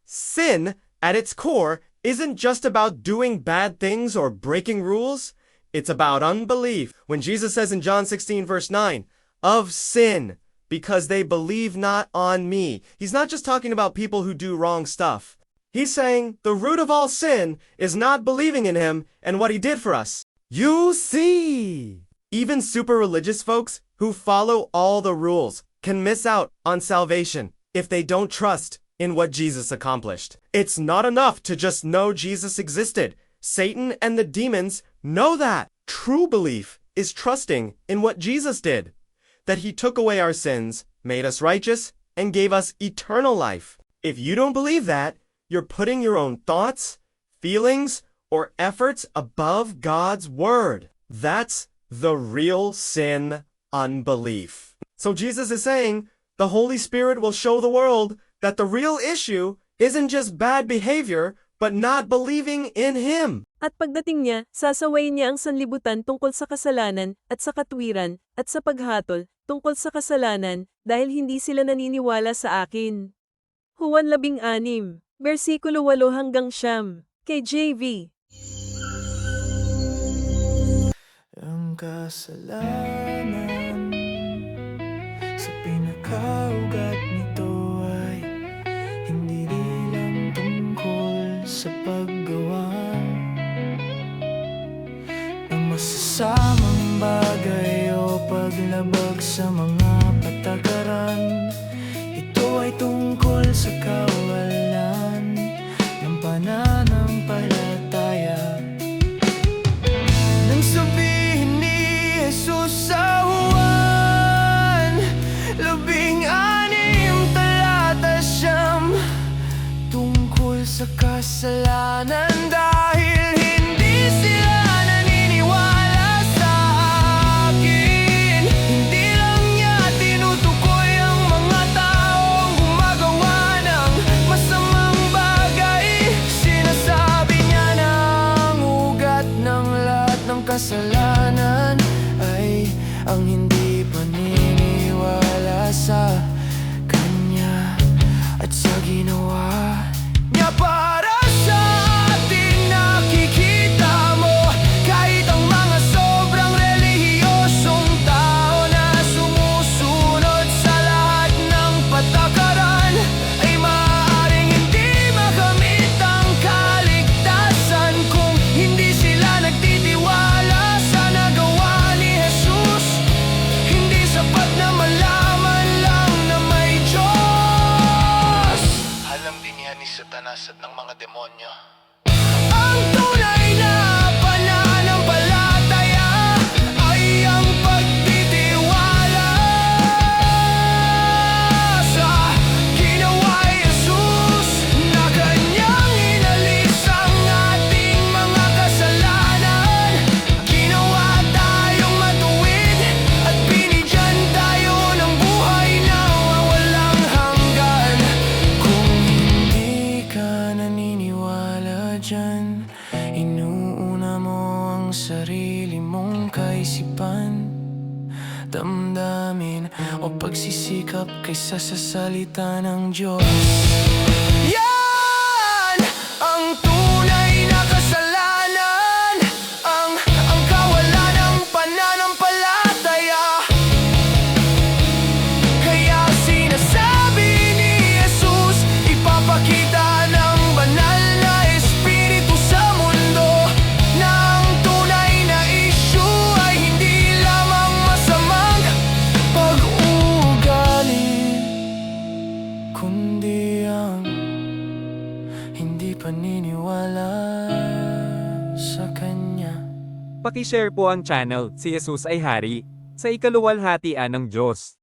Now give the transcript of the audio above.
Sin, at its core, isn't just about doing bad things or breaking rules. It's about unbelief. When Jesus says in John 16, verse 9, of sin, because they believe not on me, he's not just talking about people who do wrong stuff. He's saying the root of all sin is not believing in him and what he did for us. You see! Even super religious folks who follow all the rules can miss out on salvation if they don't trust in what Jesus accomplished. It's not enough to just know Jesus existed. Satan and the demons know that. True belief is trusting in what Jesus did, that he took away our sins, made us righteous, and gave us eternal life. If you don't believe that, you're putting your own thoughts, feelings, or efforts above God's word. That's the real sin, unbelief. So Jesus is saying, the Holy Spirit will show the world that the real issue isn't just bad behavior, but not believing in Him. At pagdating niya, sasawayin niya ang sanlibutan tungkol sa kasalanan at sa katwiran at sa paghatol tungkol sa kasalanan dahil hindi sila naniniwala sa akin. Juan 16, versikulo 8 hanggang 9, KJV. Ang kasalanan sa pinakaugat nito ay hindi lang tungkol sa paggawa ng masasamang bagay o paglabag sa mga patakaran. Ito ay tungkol sa kawalan ng pananampalataya. Nang sabihin ni Jesus sa Juan 16, talata 9, tungkol sa kasalanan dahil hindi sila naniniwala sa akin. Hindi lang niya tinutukoy ang mga taong gumagawa ng masamang bagay. Sinasabi niya na ang ugat ng lahat ng kasalanan ay ang hindi paniniwala sa Kanya at sa ginawa niya para sa atin. Nakikita mo kahit ang mga sobrang relihiyosong tao na sumusunod sa lahat ng patakaran ay maaaring hindi makamit ang kaligtasan kung hindi sila nagtitiwala sa nagawa ni Jesus. Hindi sapat na malaman lang na may Diyos. Alam din yan ni Satanas at ng mga demonyo. Ang tunay na pananampalataya ay ang pagtitiwala sa ginawa ni Jesus na Kanyang inalis ang ating mga kasalanan. Ginawa tayong matuwid at binigyan tayo ng buhay na walang hanggan. Kung hindi ka naniniwala dyan, inuuna mo ang sarili mong kaisipan, damdamin o pagsisikap kaysa sa salita ng Diyos. Yan ang tunay na kasalanan, ang kawalan ng pananampalataya. Kaya sinasabi ni Jesus, ipapakita ng banal na Espiritu sa mundo na ang tunay na issue ay hindi lamang masamang pag-uugali, kundi ang hindi paniniwala sa Kanya. Paki-share po ang channel, Si Jesus ay Hari, sa ikaluwalhatian ng Diyos.